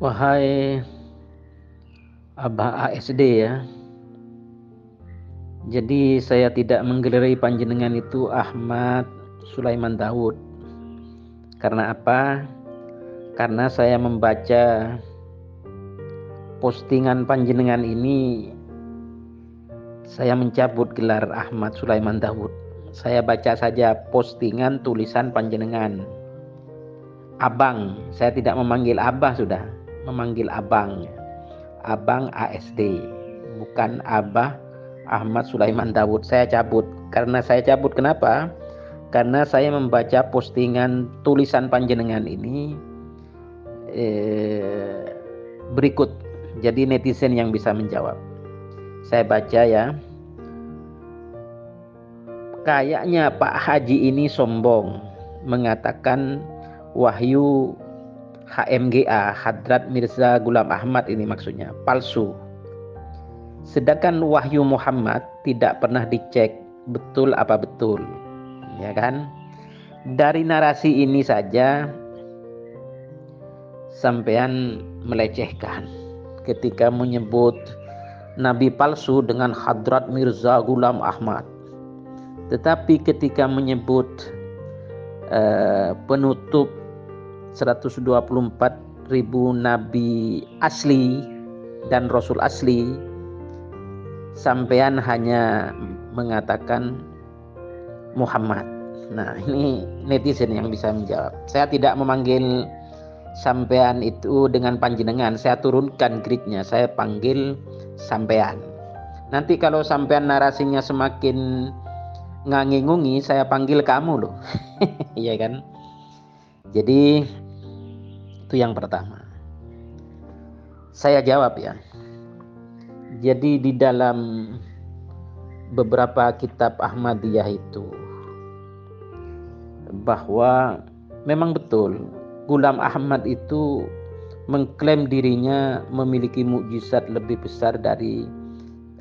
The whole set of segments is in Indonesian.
Wahai Abah ASD ya, jadi saya tidak menggelari panjenengan itu Ahmad Sulaiman Daud. Karena apa? Karena saya membaca postingan panjenengan ini, saya mencabut gelar Ahmad Sulaiman Daud. Saya baca saja postingan tulisan panjenengan. Abang, saya tidak memanggil Abah sudah, memanggil Abang. Abang ASD, bukan Abah Ahmad Sulaiman Daud. Saya cabut. Karena saya cabut, kenapa? Karena saya membaca postingan tulisan panjenengan ini berikut. Jadi netizen yang bisa menjawab. Saya baca ya. Kayaknya Pak Haji ini sombong mengatakan Wahyu HMGA, Hadrat Mirza Ghulam Ahmad, ini maksudnya palsu. Sedangkan Wahyu Muhammad tidak pernah dicek betul apa betul, ya kan? Dari narasi ini saja sampean melecehkan ketika menyebut Nabi palsu dengan Hadrat Mirza Ghulam Ahmad. Tetapi ketika menyebut penutup 124.000 Nabi asli dan Rasul asli, sampean hanya mengatakan Muhammad. Nah, ini netizen yang bisa menjawab. Saya tidak memanggil sampean itu dengan panjenengan, saya turunkan gridnya, saya panggil sampean. Nanti kalau sampean narasinya semakin ngangi-ngungi, saya panggil kamu loh. Iya kan? Jadi itu yang pertama. Saya jawab ya. Jadi di dalam beberapa kitab Ahmadiyah itu, bahwa memang betul Ghulam Ahmad itu mengklaim dirinya memiliki mukjizat lebih besar dari,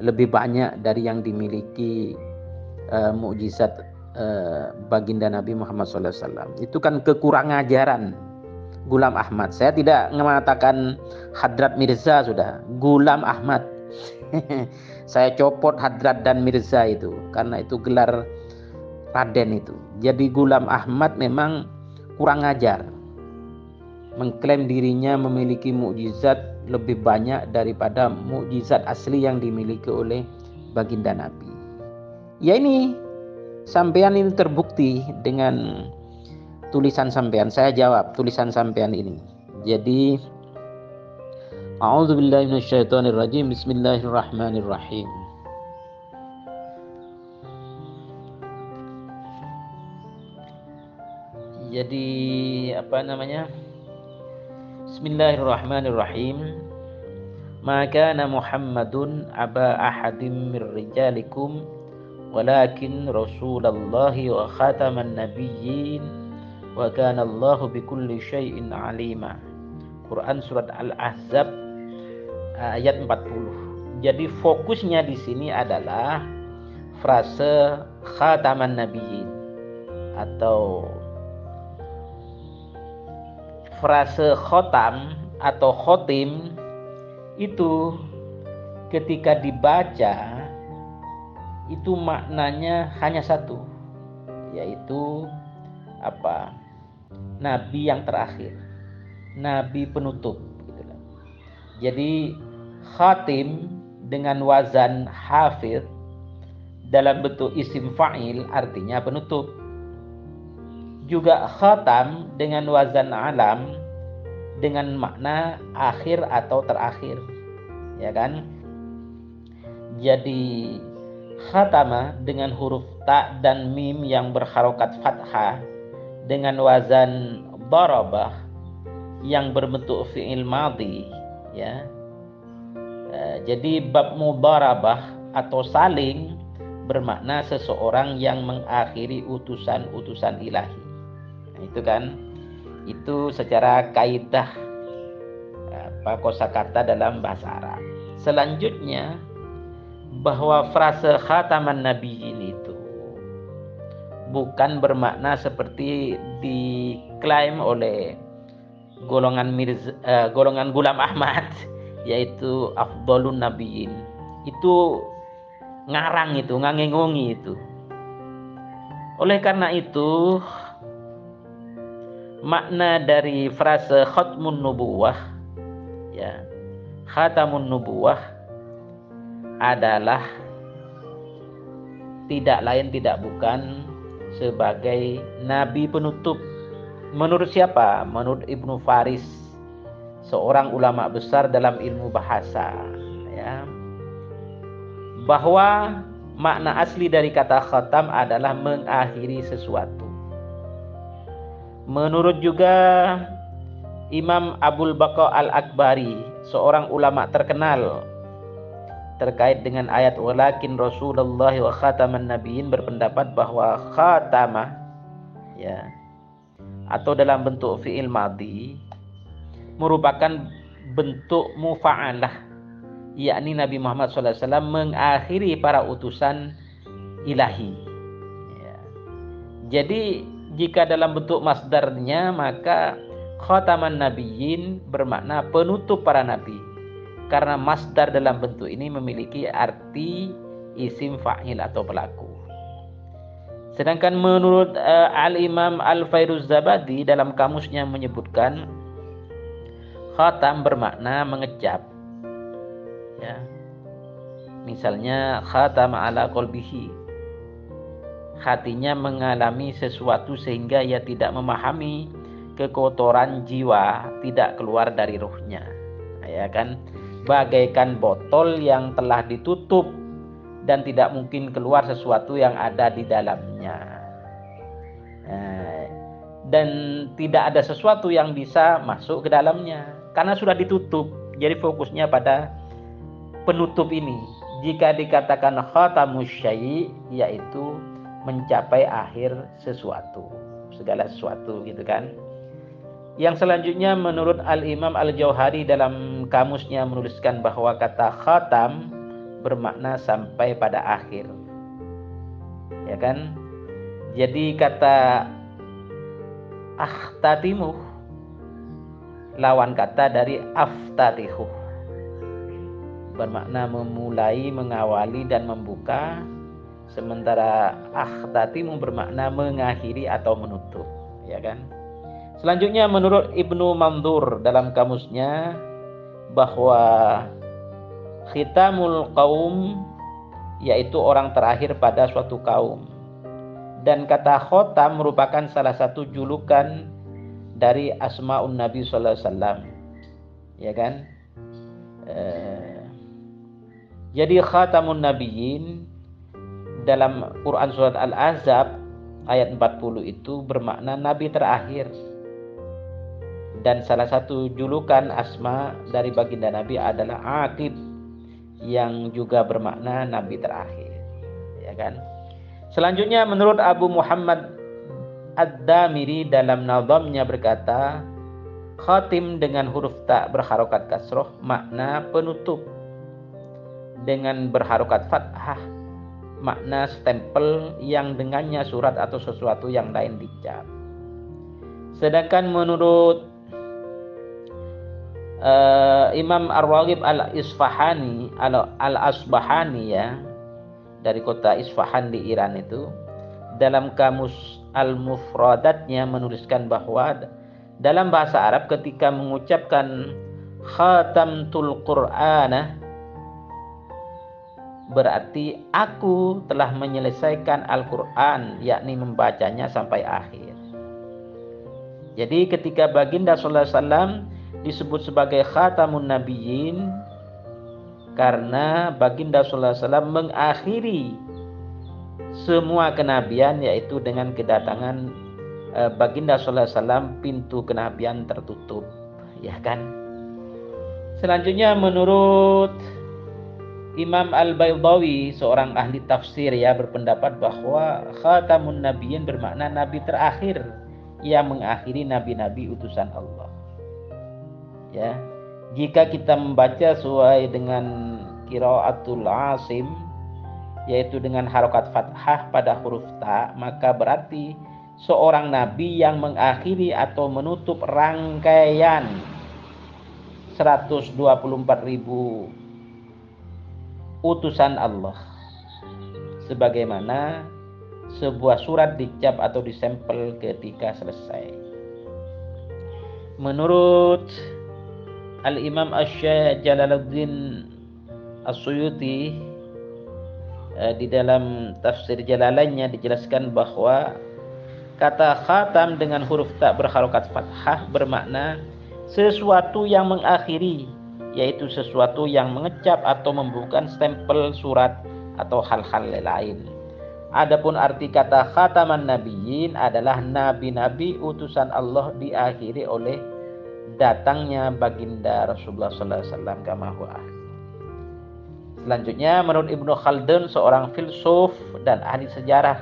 lebih banyak dari yang dimiliki mukjizat baginda Nabi Muhammad SAW. Itu kan kekurangan ajaran Ghulam Ahmad. Saya tidak mengatakan Hadrat Mirza, sudah Ghulam Ahmad. Saya copot Hadrat dan Mirza itu, karena itu gelar Raden itu. Jadi Ghulam Ahmad memang kurang ajar, mengklaim dirinya memiliki mukjizat lebih banyak daripada mukjizat asli yang dimiliki oleh baginda Nabi. Ya, ini sampean ini terbukti dengan tulisan sampean. Saya jawab tulisan sampean ini. Jadi A'udzubillahi minasyaitonirrajim. Bismillahirrahmanirrahim. Jadi apa namanya? Bismillahirrahmanirrahim. Maka Muhammadun aba ahadim mir rijalikum walakin Rasulullahi wa khataman nabiyyin wa kana Allahu bikulli syai'in alima. Quran surat Al-Ahzab ayat 40. Jadi fokusnya di sini adalah frase khataman nabiyyin atau frase khotam atau khotim. Itu ketika dibaca itu maknanya hanya satu, yaitu apa? Nabi yang terakhir, nabi penutup gitu. Jadi khatim dengan wazan hafid dalam bentuk isim fa'il artinya penutup. Juga khatam dengan wazan alam dengan makna akhir atau terakhir, ya kan? Jadi khatama dengan huruf ta dan mim yang berharokat fathah dengan wazan darabah yang berbentuk fi'il madhi, ya. Jadi bab mudarabah atau saling bermakna seseorang yang mengakhiri utusan-utusan ilahi. Nah, itu kan, itu secara kaidah kosakata dalam bahasa Arab. Selanjutnya, bahwa frase khataman nabiyyin itu bukan bermakna seperti diklaim oleh golongan Gulam Ahmad, yaitu afdalun nabiyyin. Itu ngarang itu, ngangengongi itu. Oleh karena itu, makna dari frase khatmun nubuwah, ya, khatamun nubuwah adalah tidak lain tidak bukan sebagai nabi penutup. Menurut siapa? Menurut Ibnu Faris, seorang ulama besar dalam ilmu bahasa, ya, bahwa makna asli dari kata khatam adalah mengakhiri sesuatu. Menurut juga Imam Abul Baqa Al-Akbari, seorang ulama terkenal terkait dengan ayat walakin Rasulullah wa khataman nabiyyin, berpendapat bahwa khatama, ya, atau dalam bentuk fi'il madhi merupakan bentuk mufa'alah, yakni Nabi Muhammad SAW mengakhiri para utusan ilahi, ya. Jadi jika dalam bentuk masdarnya, maka khataman nabiyyin bermakna penutup para nabi, karena masdar dalam bentuk ini memiliki arti isim fa'il atau pelaku. Sedangkan menurut Al-Imam Al-Fairuz-Zabadi dalam kamusnya menyebutkan khatam bermakna mengecap, ya. Misalnya khatama ala qalbihi, hatinya mengalami sesuatu sehingga ia tidak memahami, kekotoran jiwa tidak keluar dari ruhnya, ya kan, bagaikan botol yang telah ditutup dan tidak mungkin keluar sesuatu yang ada di dalamnya, dan tidak ada sesuatu yang bisa masuk ke dalamnya karena sudah ditutup. Jadi fokusnya pada penutup ini. Jika dikatakan khatamus syai', yaitu mencapai akhir sesuatu, segala sesuatu, gitu kan. Yang selanjutnya menurut Al-Imam Al-Jauhari dalam kamusnya menuliskan bahwa kata khatam bermakna sampai pada akhir, ya kan. Jadi kata akhtatimu lawan kata dari aftatihu, bermakna memulai, mengawali dan membuka, sementara akhtatimu bermakna mengakhiri atau menutup, ya kan. Selanjutnya menurut Ibnu Mandur dalam kamusnya bahwa khitamul qaum yaitu orang terakhir pada suatu kaum, dan kata khotam merupakan salah satu julukan dari asmaun Nabi sallallahu alaihi wasallam, ya kan. Jadi khatamun nabiyyin dalam Quran surat Al-Ahzab ayat 40 itu bermakna nabi terakhir. Dan salah satu julukan asma dari baginda Nabi adalah Aqib, yang juga bermakna nabi terakhir, ya kan. Selanjutnya menurut Abu Muhammad Ad-Damiri dalam nazamnya berkata, khatim dengan huruf ta berharokat kasroh makna penutup, dengan berharokat fathah makna stempel yang dengannya surat atau sesuatu yang lain dicap. Sedangkan menurut Imam Ar-Raghib Al-Isfahani Al-Asbahani, ya, dari kota Isfahan di Iran itu, dalam kamus Al-Mufradatnya menuliskan bahwa dalam bahasa Arab ketika mengucapkan khatamtul Qur'ana berarti aku telah menyelesaikan Al-Quran, yakni membacanya sampai akhir. Jadi ketika baginda sallallahu alaihi wasallam disebut sebagai khatamun nabiyyin karena baginda sallallahu alaihi wasallam mengakhiri semua kenabian, yaitu dengan kedatangan baginda sallallahu alaihi wasallam pintu kenabian tertutup, ya kan. Selanjutnya menurut Imam Al-Baydawi, seorang ahli tafsir, ya, berpendapat bahwa khatamun nabiyyin bermakna nabi terakhir yang mengakhiri nabi-nabi utusan Allah. Ya, jika kita membaca sesuai dengan qiraatul Asim, yaitu dengan harokat fathah pada huruf ta, maka berarti seorang nabi yang mengakhiri atau menutup rangkaian 124.000 utusan Allah, sebagaimana sebuah surat dicap atau disempel ketika selesai. Menurut Al-Imam Asy-Syaikh Jalaluddin As-Suyuti, di dalam tafsir Jalalainnya dijelaskan bahwa kata khatam dengan huruf tak berharokat fathah bermakna sesuatu yang mengakhiri, yaitu sesuatu yang mengecap atau membubuhkan stempel surat atau hal-hal lain. Adapun arti kata khataman nabiyyin adalah nabi-nabi utusan Allah diakhiri oleh datangnya baginda Rasulullah sallallahu alaihi wasallam kama huwa. Selanjutnya, menurut Ibnu Khaldun, seorang filsuf dan ahli sejarah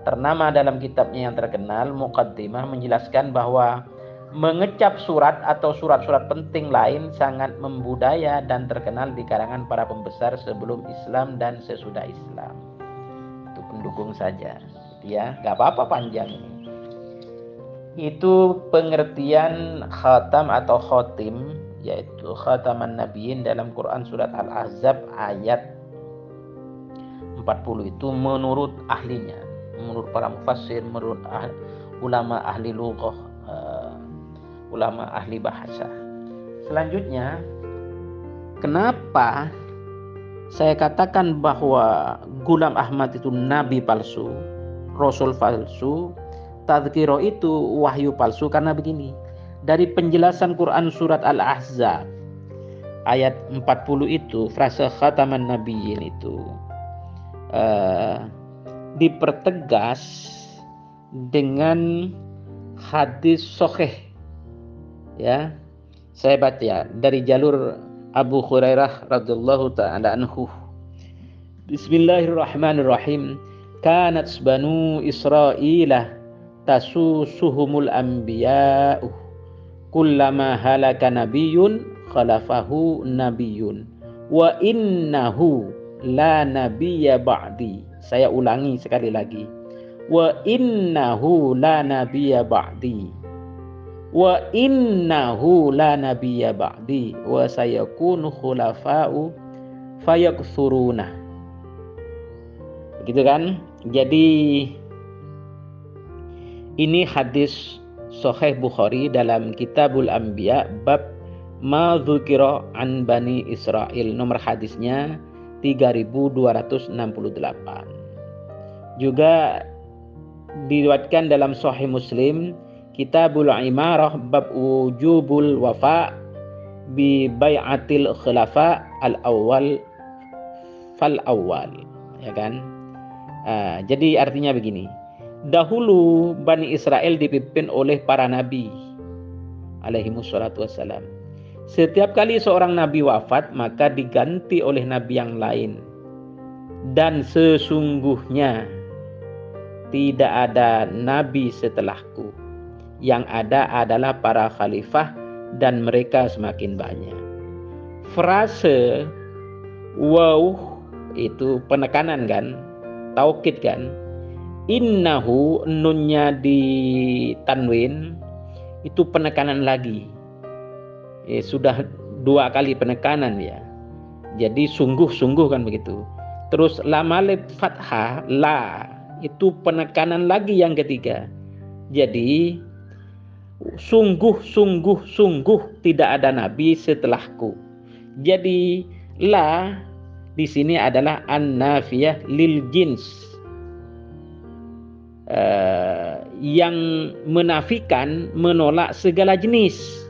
ternama, dalam kitabnya yang terkenal Muqaddimah, menjelaskan bahwa mengecap surat atau surat-surat penting lain sangat membudaya dan terkenal di kalangan para pembesar sebelum Islam dan sesudah Islam. Itu pendukung saja, ya, nggak apa-apa panjang ini. Itu pengertian khatam atau khotim, yaitu khataman nabiyyin dalam Quran surat Al-Ahzab ayat 40 itu menurut ahlinya, menurut para mufassir, menurut ulama ahli lughah, ulama ahli bahasa. Selanjutnya, kenapa saya katakan bahwa Ghulam Ahmad itu nabi palsu, rasul palsu, tadzkiro itu wahyu palsu? Karena begini, dari penjelasan Quran surat Al-Ahzab ayat 40 itu, frase khataman nabiyyin itu dipertegas dengan hadis sahih, ya. Saya baca ya, dari jalur Abu Hurairah radhiyallahu ta'ala anhu. Bismillahirrahmanirrahim. Kanat banu Israila tasusuhumul anbiya'u kullama halaka nabiyyun khalafahu nabiyyun wa innahu la nabiyya ba'di. Saya ulangi sekali lagi. Wa innahu la nabiyya ba'di. Wa innahu la nabiyya ba'di wa sayakunu khulafa'u fayakthuruna. Begitu kan? Jadi ini hadis Sahih Bukhari dalam Kitabul Anbiya bab ma dzukira an Bani Israil, nomor hadisnya 3268. Juga diriwayatkan dalam Sahih Muslim Kitabul Imarah bab wujubul wafa bi bai'atil khilafa al-awwal fal awwal, ya kan? Jadi artinya begini. Dahulu Bani Israel dipimpin oleh para nabi alaihimussalatu wassalam. Setiap kali seorang nabi wafat, maka diganti oleh nabi yang lain. Dan sesungguhnya tidak ada nabi setelahku. Yang ada adalah para khalifah dan mereka semakin banyak. Frase wow itu penekanan kan, taukid kan. Innahu, nunnya di tanwin, itu penekanan lagi. Sudah 2 kali penekanan ya. Jadi sungguh-sungguh kan begitu. Terus lam alif fathah la, itu penekanan lagi yang ketiga. Jadi sungguh tidak ada nabi setelahku. Jadi la di sini adalah an-nafiyah lil jins, yang menafikan, menolak segala jenis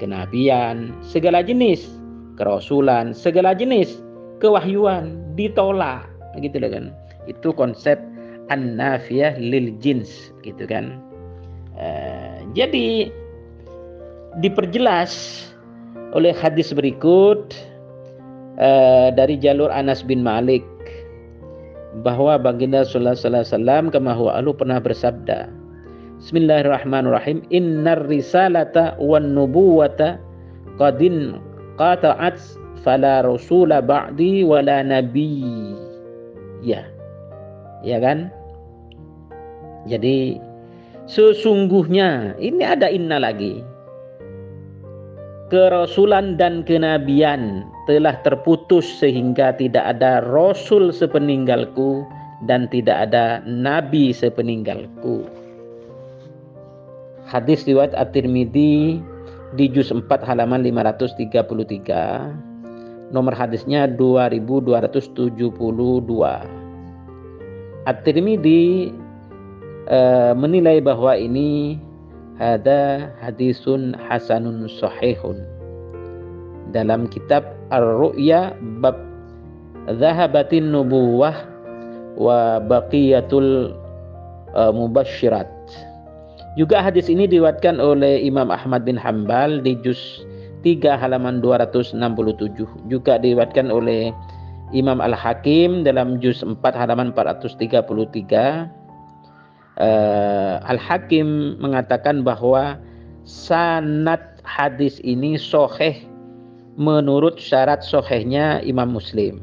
kenabian, segala jenis kerasulan, segala jenis kewahyuan ditolak, gitu kan. Itu konsep an-nafiyah lil jins, gitu kan. Jadi diperjelas oleh hadis berikut dari jalur Anas bin Malik bahwa baginda sallallahu alaihi wasallam kama huwa alu pernah bersabda, Bismillahirrahmanirrahim, innar risalata wan nubuwata qadin qata'at fala rasula ba'di wala nabi. Ya kan? Jadi Sesungguhnya, ini ada inna lagi, kerasulan dan kenabian telah terputus sehingga tidak ada rasul sepeninggalku dan tidak ada nabi sepeninggalku. Hadis riwayat At-Tirmidzi di juz 4 halaman 533. Nomor hadisnya 2272. At-Tirmidzi menilai bahwa ini ada hadisun hasanun sahihun. Dalam kitab Ar-Ru'ya bab Zahabatin Nubuwah wa Baqiyatul Mubasyirat. Juga hadis ini diriwayatkan oleh Imam Ahmad bin Hambal di juz 3 halaman 267. Juga diriwayatkan oleh Imam Al-Hakim dalam juz 4 halaman 433. Al-Hakim mengatakan bahwa sanad hadis ini sahih menurut syarat sahihnya Imam Muslim.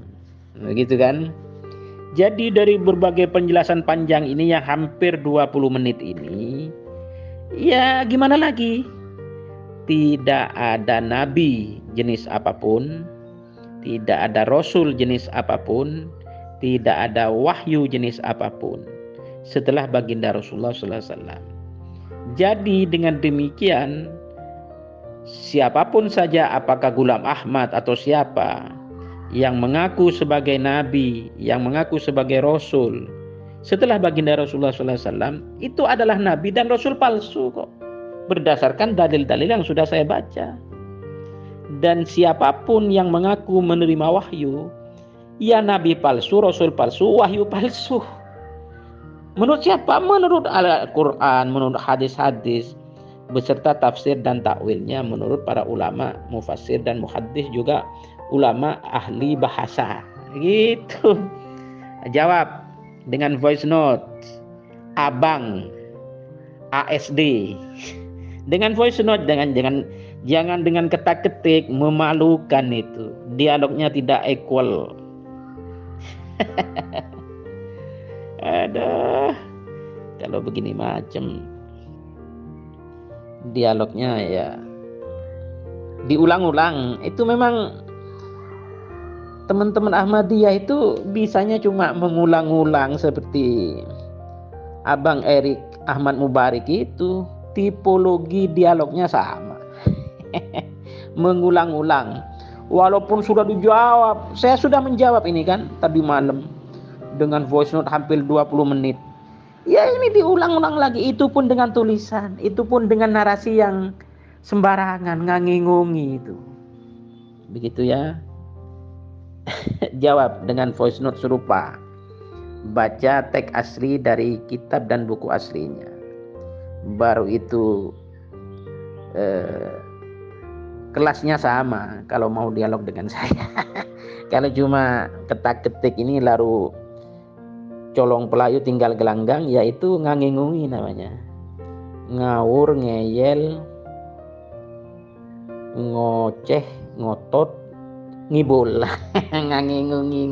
Begitu kan? Jadi dari berbagai penjelasan panjang ini yang hampir 20 menit ini, ya gimana lagi? Tidak ada nabi jenis apapun, tidak ada rasul jenis apapun, tidak ada wahyu jenis apapun setelah baginda Rasulullah SAW. Jadi dengan demikian, siapapun saja, apakah Ghulam Ahmad atau siapa yang mengaku sebagai nabi, yang mengaku sebagai rasul setelah baginda Rasulullah SAW, itu adalah nabi dan rasul palsu kok, berdasarkan dalil-dalil yang sudah saya baca. Dan siapapun yang mengaku menerima wahyu, ya nabi palsu, rasul palsu, wahyu palsu. Menurut siapa? Menurut Al-Quran, menurut hadis-hadis, beserta tafsir dan takwilnya menurut para ulama, mufassir dan muhaddis, juga ulama ahli bahasa. Gitu. Jawab dengan voice note. Abang ASD. Dengan voice note, jangan dengan ketak-ketik, memalukan itu. Dialognya tidak equal. Ada kalau begini macam dialognya ya diulang-ulang. Itu memang teman-teman Ahmadiyah itu bisanya cuma mengulang-ulang seperti Abang Erik Ahmad Mubarik itu, tipologi dialognya sama. Mengulang-ulang. Walaupun sudah dijawab, saya sudah menjawab ini kan tadi malam dengan voice note hampir 20 menit. Ya ini diulang-ulang lagi, itu pun dengan tulisan, itu pun dengan narasi yang sembarangan, ngangingungi itu. Begitu ya. Jawab dengan voice note serupa. Baca teks asli dari kitab dan buku aslinya. Baru itu kelasnya sama kalau mau dialog dengan saya. Kalau cuma ketak-ketik ini lalu colong pelayu tinggal gelanggang, yaitu ngangingungi namanya. Ngawur, ngeyel, ngoceh, ngotot, ngibul. Ngangingungi.